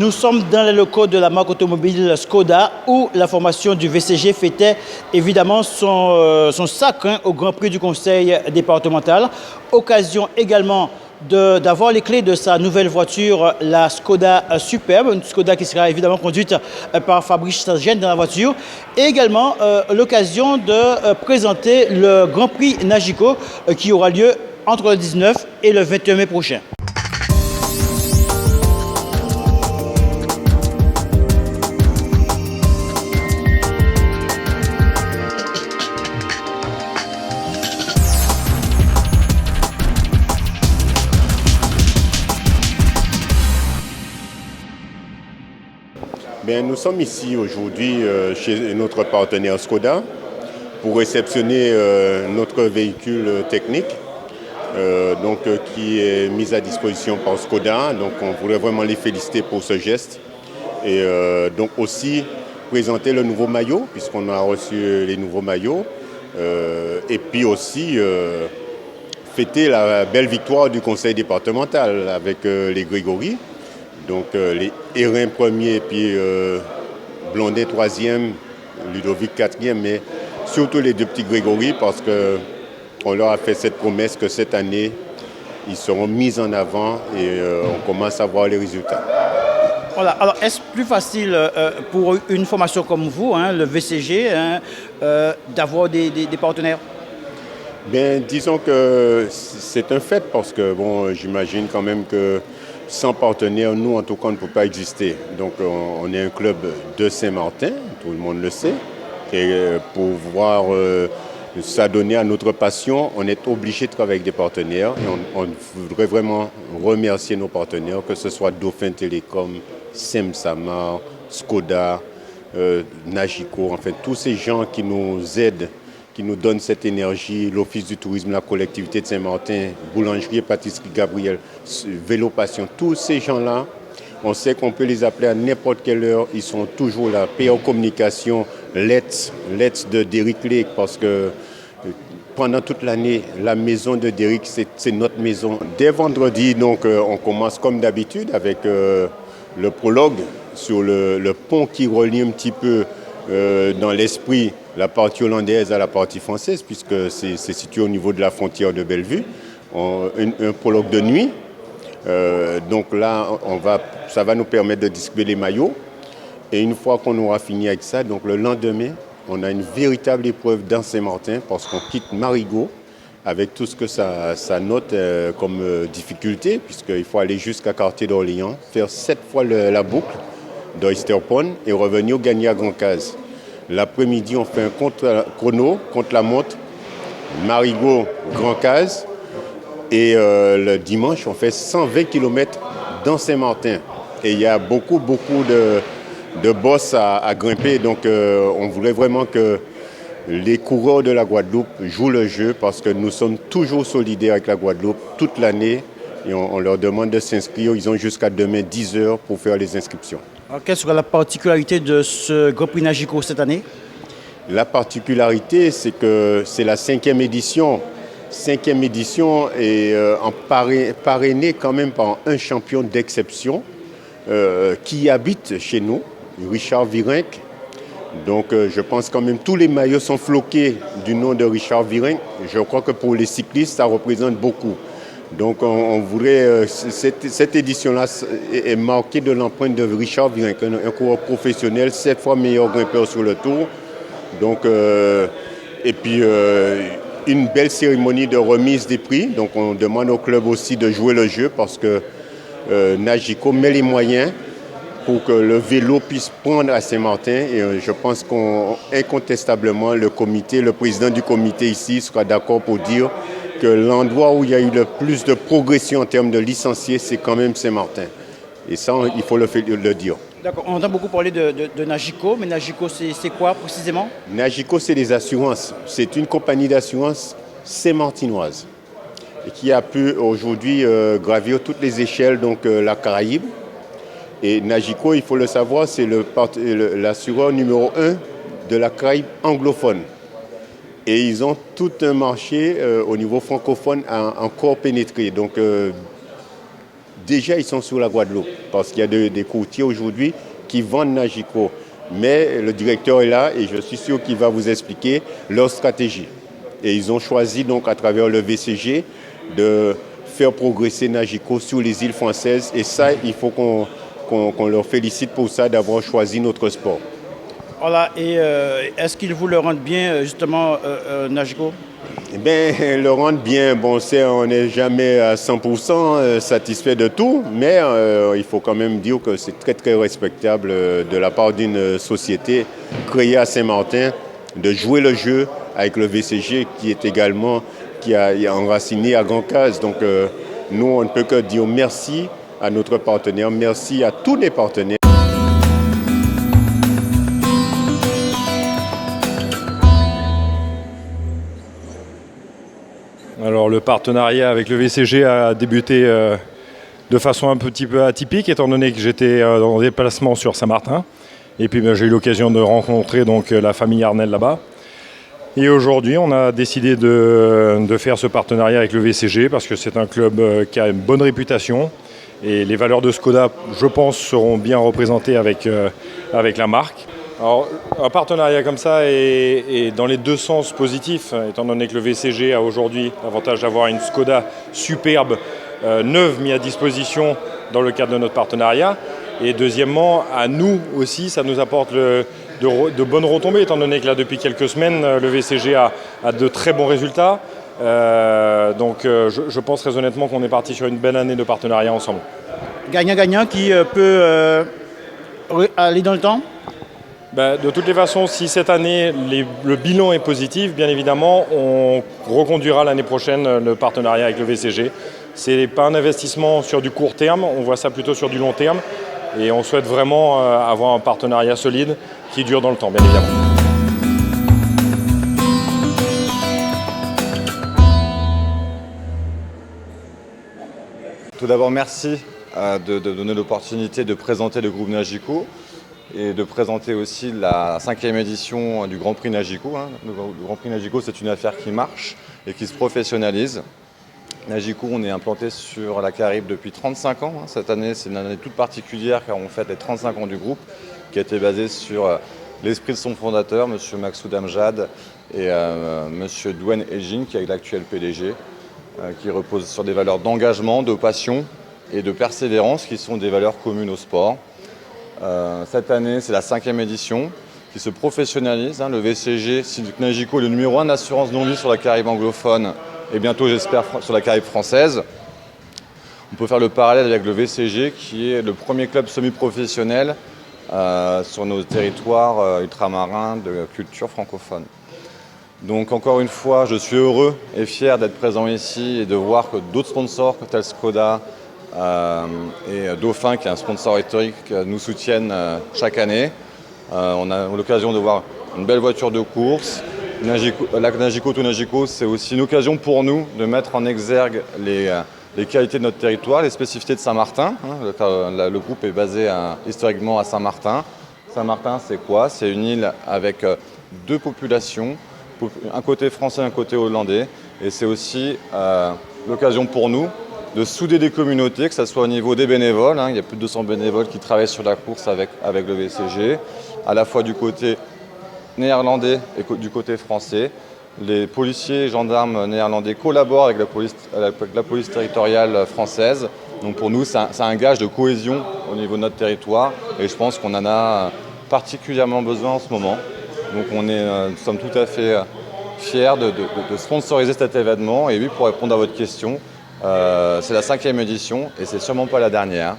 Nous sommes dans les locaux de la marque automobile Skoda où la formation du VCG fêtait évidemment son sacre au Grand Prix du Conseil départemental. Occasion également d'avoir les clés de sa nouvelle voiture, la Skoda Superbe, une Skoda qui sera évidemment conduite par Fabrice Sargent dans la voiture. Et également l'occasion de présenter le Grand Prix Nagico qui aura lieu entre le 19 et le 21 mai prochain. Bien, nous sommes ici aujourd'hui chez notre partenaire Skoda pour réceptionner notre véhicule technique qui est mis à disposition par Skoda. Donc on voulait vraiment les féliciter pour ce geste et donc aussi présenter le nouveau maillot puisqu'on a reçu les nouveaux maillots et puis aussi fêter la belle victoire du conseil départemental avec les Grégory. Donc les Hérin premier, puis Blondet troisième, Ludovic quatrième, mais surtout les deux petits Grégory parce qu'on leur a fait cette promesse que cette année, ils seront mis en avant et on commence à voir les résultats. Voilà. Alors, est-ce plus facile pour une formation comme vous, le VCG, d'avoir des partenaires? Bien, disons que c'est un fait parce que bon, j'imagine quand même que sans partenaire, nous, en tout cas, on ne peut pas exister. Donc, on est un club de Saint-Martin, tout le monde le sait. Et pour pouvoir s'adonner à notre passion, on est obligé de travailler avec des partenaires. Et on voudrait vraiment remercier nos partenaires, que ce soit Dauphin Télécom, Sem-Samar, Skoda, Nagico, enfin, tous ces gens qui nous aident, qui nous donnent cette énergie, l'Office du tourisme, la collectivité de Saint-Martin, Boulangerie et Pâtisserie Gabriel, Vélo Passion, tous ces gens-là, on sait qu'on peut les appeler à n'importe quelle heure, ils sont toujours là. PR Communication, Let's de Derrick Lake, parce que pendant toute l'année, la maison de Derrick, c'est notre maison. Dès vendredi, donc, on commence comme d'habitude avec le prologue sur le pont qui relie un petit peu dans l'esprit la partie hollandaise à la partie française, puisque c'est situé au niveau de la frontière de Bellevue, un prologue de nuit. Donc là, ça va nous permettre de distribuer les maillots. Et une fois qu'on aura fini avec ça, donc le lendemain, on a une véritable épreuve dans Saint-Martin, parce qu'on quitte Marigot, avec tout ce que ça note comme difficulté, puisqu'il faut aller jusqu'à Quartier d'Orléans, faire 7 fois la boucle d'Oyster Pond et revenir gagner à Grand-Case. L'après-midi, on fait un chrono contre la montre, Marigot, Grand-Case. Et le dimanche, on fait 120 km dans Saint-Martin. Et il y a beaucoup de bosses à grimper. Donc on voulait vraiment que les coureurs de la Guadeloupe jouent le jeu parce que nous sommes toujours solidaires avec la Guadeloupe toute l'année. Et on leur demande de s'inscrire. Ils ont jusqu'à demain 10 heures pour faire les inscriptions. Alors, quelle sera la particularité de ce Grand Prix Nagico cette année? La particularité, c'est que c'est la 5e édition. 5e édition est parrainée quand même par un champion d'exception qui habite chez nous, Richard Virenque. Donc je pense quand même tous les maillots sont floqués du nom de Richard Virenque. Je crois que pour les cyclistes, ça représente beaucoup. Donc on voudrait, cette édition-là est marquée de l'empreinte de Richard Virenque, un coureur professionnel, 7 fois meilleur grimpeur sur le tour. Donc, et puis une belle cérémonie de remise des prix. Donc on demande au club aussi de jouer le jeu parce que Nagico met les moyens pour que le vélo puisse prendre à Saint-Martin. Et je pense qu'incontestablement, le président du comité ici sera d'accord pour dire que l'endroit où il y a eu le plus de progression en termes de licenciés, c'est quand même Saint-Martin. Et ça, il faut le dire. D'accord, on entend beaucoup parler de Nagico, mais Nagico, c'est quoi précisément? Nagico, c'est des assurances. C'est une compagnie d'assurance saint-martinoise et qui a pu aujourd'hui gravir toutes les échelles, donc la Caraïbe. Et Nagico, il faut le savoir, c'est l'assureur numéro 1 de la Caraïbe anglophone. Et ils ont tout un marché au niveau francophone à encore pénétrer. Donc déjà ils sont sur la Guadeloupe parce qu'il y a des courtiers aujourd'hui qui vendent Nagico. Mais le directeur est là et je suis sûr qu'il va vous expliquer leur stratégie. Et ils ont choisi donc à travers le VCG de faire progresser Nagico sur les îles françaises. Et ça, il faut qu'on leur félicite pour ça, d'avoir choisi notre sport. Voilà, et est-ce qu'ils vous le rendent bien, justement, Nagico? Eh bien, le rendre bien, bon, on n'est jamais à 100% satisfait de tout, mais il faut quand même dire que c'est très très respectable de la part d'une société créée à Saint-Martin de jouer le jeu avec le VCG qui a enraciné à Grand-Case. Donc nous, on ne peut que dire merci à notre partenaire, merci à tous les partenaires. Alors le partenariat avec le VCG a débuté de façon un petit peu atypique, étant donné que j'étais en déplacement sur Saint-Martin. Et puis j'ai eu l'occasion de rencontrer donc la famille Arnel là-bas. Et aujourd'hui, on a décidé de faire ce partenariat avec le VCG parce que c'est un club qui a une bonne réputation. Et les valeurs de Skoda, je pense, seront bien représentées avec la marque. Alors, un partenariat comme ça est dans les deux sens positifs, étant donné que le VCG a aujourd'hui l'avantage d'avoir une Skoda superbe, neuve, mise à disposition dans le cadre de notre partenariat. Et deuxièmement, à nous aussi, ça nous apporte de bonnes retombées, étant donné que là, depuis quelques semaines, le VCG a de très bons résultats. Donc je pense très honnêtement qu'on est parti sur une belle année de partenariat ensemble. Gagnant-gagnant qui peut aller dans le temps? De toutes les façons, si cette année le bilan est positif, bien évidemment, on reconduira l'année prochaine le partenariat avec le VCG. Ce n'est pas un investissement sur du court terme, on voit ça plutôt sur du long terme. Et on souhaite vraiment avoir un partenariat solide qui dure dans le temps, bien évidemment. Tout d'abord, merci de donner l'opportunité de présenter le groupe Nagico et de présenter aussi la 5e édition du Grand Prix Nagico. Le Grand Prix Nagico, c'est une affaire qui marche et qui se professionnalise. Nagico, on est implanté sur la Caraïbe depuis 35 ans. Cette année, c'est une année toute particulière car on fête les 35 ans du groupe qui a été basé sur l'esprit de son fondateur, M. Maxoud Amjad, et M. Dwayne Edging, qui est l'actuel PDG, qui repose sur des valeurs d'engagement, de passion et de persévérance qui sont des valeurs communes au sport. Cette année, c'est la 5e édition qui se professionnalise. Le VCG, Nagico est le numéro 1 d'assurance non-vie sur la Caraïbe anglophone et bientôt, j'espère, sur la Caraïbe française. On peut faire le parallèle avec le VCG qui est le premier club semi-professionnel sur nos territoires ultramarins de culture francophone. Donc encore une fois, je suis heureux et fier d'être présent ici et de voir que d'autres sponsors tels Skoda et Dauphin, qui est un sponsor historique, nous soutiennent chaque année. On a l'occasion de voir une belle voiture de course. La Nagico to Nagico, c'est aussi une occasion pour nous de mettre en exergue les qualités de notre territoire, les spécificités de Saint-Martin. Le groupe est basé historiquement à Saint-Martin. Saint-Martin, c'est quoi? C'est une île avec deux populations, un côté français et un côté hollandais. Et c'est aussi l'occasion pour nous de souder des communautés, que ce soit au niveau des bénévoles. Il y a plus de 200 bénévoles qui travaillent sur la course avec le VCG, à la fois du côté néerlandais et du côté français. Les policiers et gendarmes néerlandais collaborent avec la police territoriale française. Donc pour nous, c'est un gage de cohésion au niveau de notre territoire et je pense qu'on en a particulièrement besoin en ce moment. Donc nous sommes tout à fait fiers de sponsoriser cet événement. Et oui, pour répondre à votre question, c'est la 5e édition et c'est sûrement pas la dernière.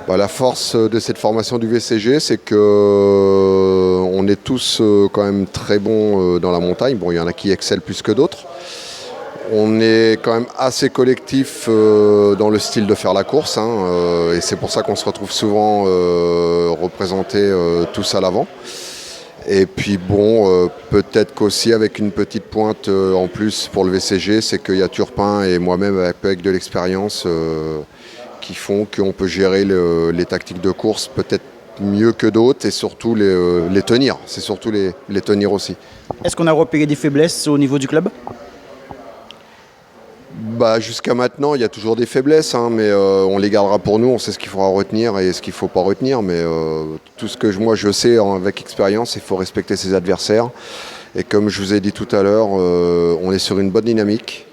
La force de cette formation du VCG, c'est qu'on est tous quand même très bons dans la montagne. Bon, il y en a qui excellent plus que d'autres. On est quand même assez collectif dans le style de faire la course, et c'est pour ça qu'on se retrouve souvent représentés tous à l'avant. Et puis bon, peut-être qu'aussi avec une petite pointe en plus pour le VCG, c'est qu'il y a Turpin et moi-même avec de l'expérience qui font qu'on peut gérer les tactiques de course peut-être mieux que d'autres et surtout les tenir. C'est surtout les tenir aussi. Est-ce qu'on a repéré des faiblesses au niveau du club? Jusqu'à maintenant, il y a toujours des faiblesses, hein, mais on les gardera pour nous. On sait ce qu'il faudra retenir et ce qu'il ne faut pas retenir. Mais tout ce que moi je sais avec expérience, il faut respecter ses adversaires. Et comme je vous ai dit tout à l'heure, on est sur une bonne dynamique.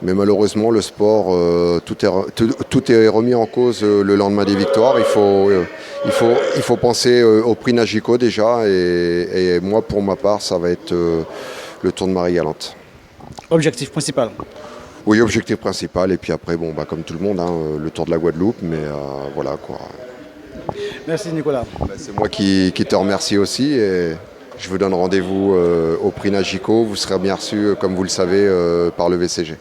Mais malheureusement, le sport, tout est remis en cause le lendemain des victoires. Il faut penser au prix Nagico déjà. Et moi, pour ma part, ça va être le Tour de Marie-Galante. Objectif principal? Oui, objectif principal. Et puis après, comme tout le monde, hein, le Tour de la Guadeloupe. Mais voilà quoi. Merci Nicolas. C'est moi qui te remercie aussi. Et je vous donne rendez-vous au prix Nagico. Vous serez bien reçus, comme vous le savez, par le VCG.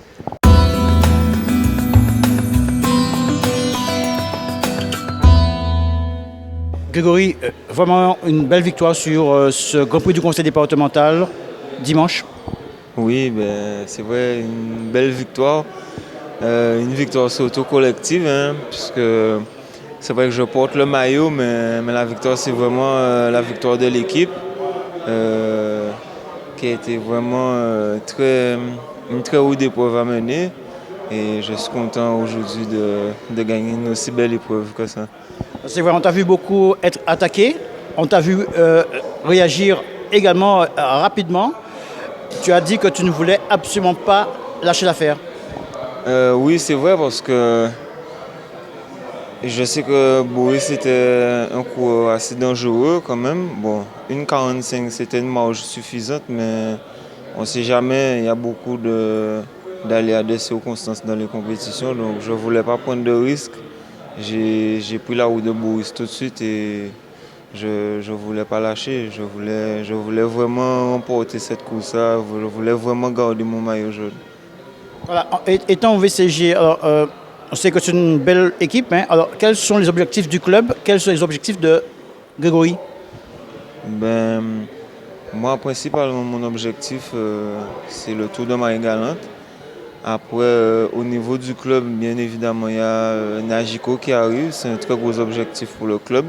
Grégory, vraiment une belle victoire sur ce Grand Prix du Conseil départemental dimanche. Oui, c'est vrai, une belle victoire. Une victoire surtout collective, hein, puisque c'est vrai que je porte le maillot, mais la victoire, c'est vraiment la victoire de l'équipe, qui a été vraiment une très haute épreuve à mener. Et je suis content aujourd'hui de gagner une aussi belle épreuve que ça. C'est vrai, on t'a vu beaucoup être attaqué, on t'a vu réagir également rapidement. Tu as dit que tu ne voulais absolument pas lâcher l'affaire. Oui, c'est vrai, parce que je sais que Boris c'était un coup assez dangereux quand même. Bon, 1,45 c'était une marge suffisante, mais on ne sait jamais, il y a beaucoup d'aléas de circonstances dans les compétitions, donc je ne voulais pas prendre de risques. J'ai pris la route de Boris tout de suite et je ne voulais pas lâcher. Je voulais vraiment remporter cette course-là, je voulais vraiment garder mon maillot jaune. Voilà. Étant au VCG, alors, on sait que c'est une belle équipe, hein. Alors quels sont les objectifs du club? Quels sont les objectifs de Grégory? Moi, principalement, mon objectif, c'est le Tour de Marie-Galante. Après, au niveau du club, bien évidemment, il y a Nagico qui arrive. C'est un très gros objectif pour le club.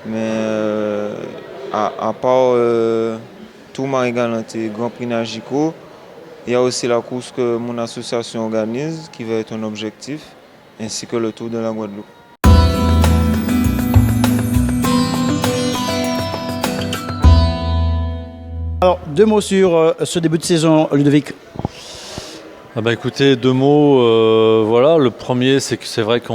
Mais à part Tour Marie-Galante et Grand Prix Nagico, il y a aussi la course que mon association organise, qui va être un objectif, ainsi que le Tour de la Guadeloupe. Alors, 2 mots sur ce début de saison, Ludovic. Écoutez, 2 mots. Voilà. Le premier, c'est que c'est vrai que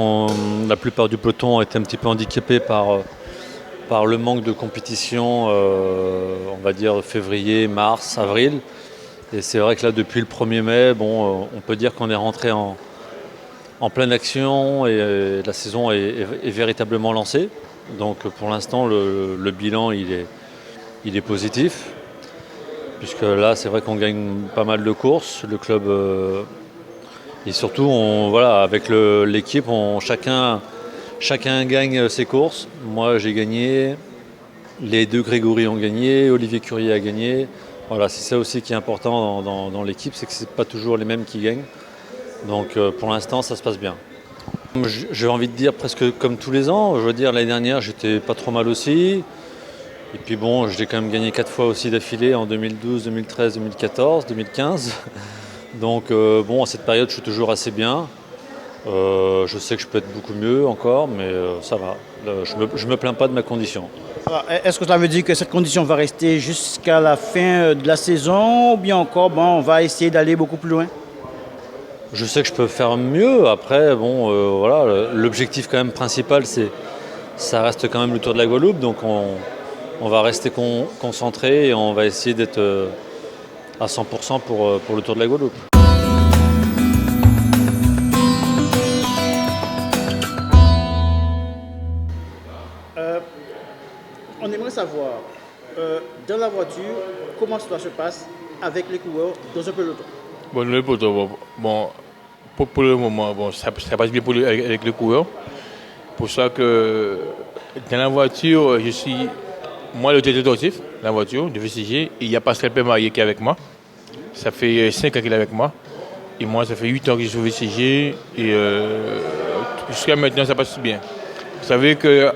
la plupart du peloton a été un petit peu handicapé par le manque de compétition, on va dire février, mars, avril. Et c'est vrai que là, depuis le 1er mai, on peut dire qu'on est rentré en pleine action et la saison est véritablement lancée. Donc pour l'instant, le bilan il est positif. Puisque là, c'est vrai qu'on gagne pas mal de courses, le club, et surtout, avec l'équipe, chacun gagne ses courses. Moi, j'ai gagné, les 2 Grégory ont gagné, Olivier Curier a gagné. Voilà, c'est ça aussi qui est important dans l'équipe, c'est que c'est pas toujours les mêmes qui gagnent. Donc, pour l'instant, ça se passe bien. J'ai envie de dire presque comme tous les ans. Je veux dire, l'année dernière, j'étais pas trop mal aussi. Et puis j'ai quand même gagné 4 fois aussi d'affilée en 2012, 2013, 2014, 2015. Donc à cette période, je suis toujours assez bien. Je sais que je peux être beaucoup mieux encore, mais ça va. Je me plains pas de ma condition. Alors, est-ce que ça veut dire que cette condition va rester jusqu'à la fin de la saison ou bien encore, on va essayer d'aller beaucoup plus loin? Je sais que je peux faire mieux. Après, l'objectif quand même principal, ça reste quand même le Tour de la Guadeloupe. Donc on va rester concentré et on va essayer d'être à 100% pour le Tour de la Guadeloupe. On aimerait savoir, dans la voiture, comment cela se passe avec les coureurs dans un peloton? Le peloton, pour le moment, ça passe bien avec le coureur. Pour ça que dans la voiture, je suis moi le directeur sportif, la voiture de VCG, et il y a Pascal Pémarié qui est avec moi. Ça fait 5 ans qu'il est avec moi. Et moi, ça fait 8 ans que je suis au VCG. Et jusqu'à maintenant, ça passe bien. Vous savez que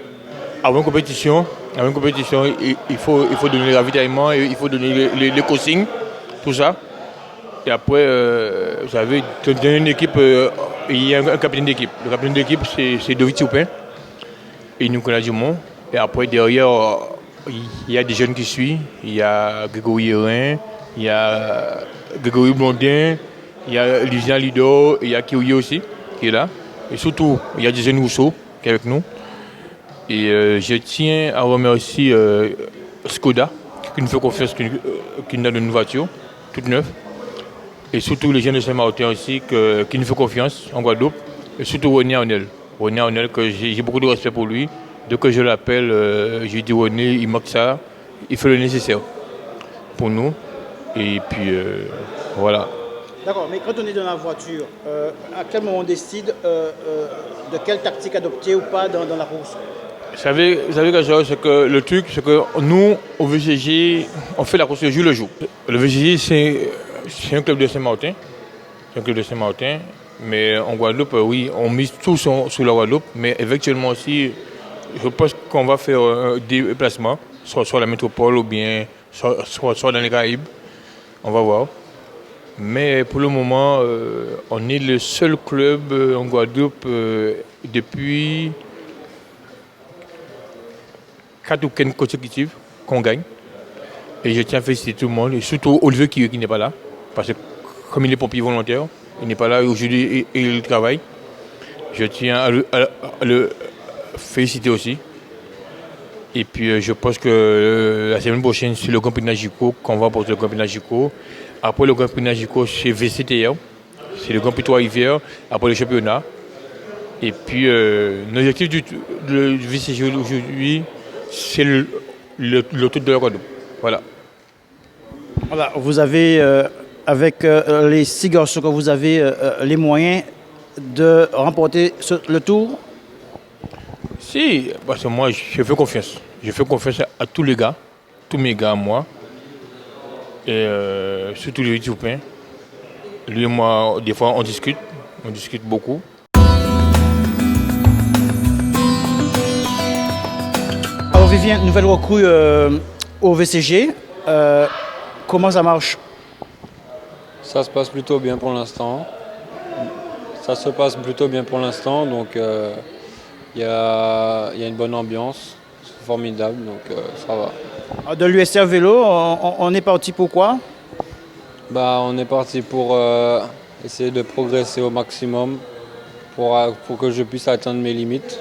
avant une compétition, il faut donner le ravitaillement, il faut donner les consignes, tout ça. Et après, vous savez, dans une équipe, il y a un capitaine d'équipe. Le capitaine d'équipe, c'est David Soupin et Nicolas Dumont. Et après, derrière, il y a des jeunes qui suivent. Il y a Grégory Hérin, il y a Grégory Blondin, il y a Lucien Lido, il y a Kiouye aussi, qui est là. Et surtout, il y a Jason Rousseau qui est avec nous. Et je tiens à remercier Skoda, qui nous fait confiance, qui nous donne une voiture toute neuve. Et surtout les jeunes de Saint-Martin aussi, qui nous font confiance en Guadeloupe. Et surtout René Arnel. René Arnel, que j'ai beaucoup de respect pour lui. Dès que je l'appelle, je lui dis René, il manque ça. Il fait le nécessaire pour nous. Et puis voilà. D'accord, mais quand on est dans la voiture, à quel moment on décide de quelle tactique adopter ou pas dans la course? Vous savez, c'est que le truc, c'est que nous, au VCG, on fait la course le jour. Le VCG, c'est un club de Saint-Martin. C'est un club de Saint-Martin. Mais en Guadeloupe, oui, on mise tout sur la Guadeloupe. Mais éventuellement aussi, je pense qu'on va faire des déplacements, soit la métropole ou bien soit dans les Caraïbes. On va voir. Mais pour le moment, on est le seul club en Guadeloupe depuis 4 week-ends consécutifs qu'on gagne. Et je tiens à féliciter tout le monde, et surtout Olivier qui n'est pas là. Parce que comme il est pompier volontaire, il n'est pas là aujourd'hui et il travaille. Je tiens à le féliciter aussi. Et puis je pense que la semaine prochaine, c'est le Grand Prix Nagico qu'on va porter le Grand Prix Nagico. Après le Grand Prix Nagico, c'est VCTR. C'est le Grand Prix Trois-Rivières. Après le championnat. Et puis l'objectif du VCG aujourd'hui, c'est le tour de la Guadeloupe. Voilà. Voilà, vous avez, avec les 6 garçons que vous avez, les moyens de remporter le tour? Si, parce que moi, je fais confiance. Je fais confiance à tous les gars, tous mes gars, moi. Et surtout les Éthiopiens. Lui et moi, des fois, on discute beaucoup. Alors Vivien, nouvelle recrue au VCG. Comment ça marche? Ça se passe plutôt bien pour l'instant. Donc il y a une bonne ambiance, c'est formidable, donc ça va. De l'USR Vélo, on est parti pour quoi? On est parti pour essayer de progresser au maximum pour que je puisse atteindre mes limites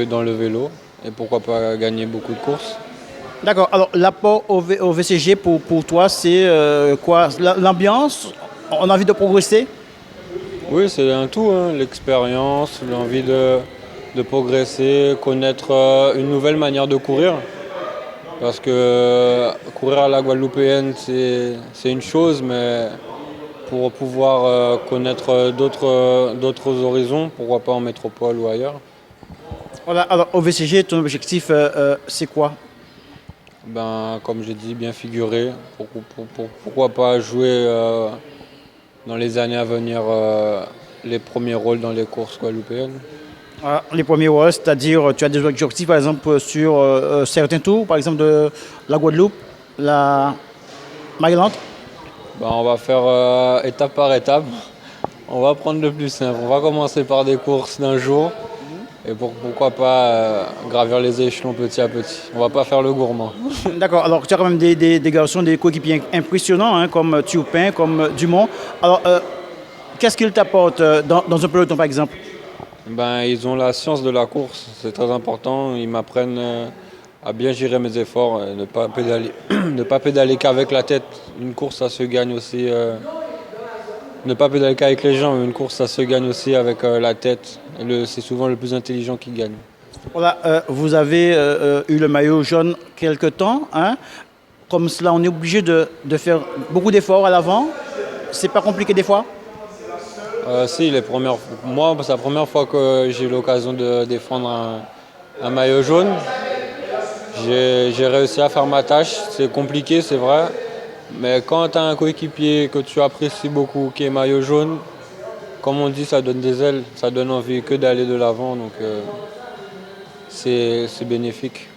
dans le vélo et pourquoi pas gagner beaucoup de courses. D'accord, alors l'apport au VCG pour toi, c'est quoi? L'ambiance? On a envie de progresser? Oui, c'est un tout, hein. L'expérience, l'envie de progresser, connaître une nouvelle manière de courir. Parce que courir à la guadeloupéenne, c'est une chose, mais pour pouvoir connaître d'autres horizons, pourquoi pas en métropole ou ailleurs. Voilà, alors au VCG, ton objectif, c'est quoi? Comme j'ai dit, bien figurer. Pourquoi pas jouer dans les années à venir les premiers rôles dans les courses guadeloupéennes. Les premiers rôles, c'est-à-dire tu as des objectifs par exemple sur certains tours, par exemple de la Guadeloupe, la Marie-Galante? On va faire étape par étape. On va prendre le plus simple. On va commencer par des courses d'un jour. Et pourquoi pas gravir les échelons petit à petit. On va pas faire le gourmand. D'accord, alors tu as quand même des garçons, des coéquipiers impressionnants, hein, comme Turpin, comme Dumont. Alors, qu'est-ce qu'ils t'apportent dans un peloton par exemple? Ils ont la science de la course, c'est très important. Ils m'apprennent à bien gérer mes efforts, ne pas pédaler, ne pas pédaler qu'avec la tête. Une course, ça se gagne aussi. Ne pas pédaler qu'avec les jambes, une course, ça se gagne aussi avec la tête. C'est souvent le plus intelligent qui gagne. Voilà, vous avez eu le maillot jaune quelque temps. Hein. Comme cela, on est obligé de faire beaucoup d'efforts à l'avant. C'est pas compliqué des fois? Si, moi, c'est la première fois que j'ai eu l'occasion de défendre un maillot jaune. J'ai réussi à faire ma tâche. C'est compliqué, c'est vrai. Mais quand tu as un coéquipier que tu apprécies beaucoup, qui est maillot jaune, comme on dit, ça donne des ailes, ça donne envie que d'aller de l'avant. Donc c'est bénéfique.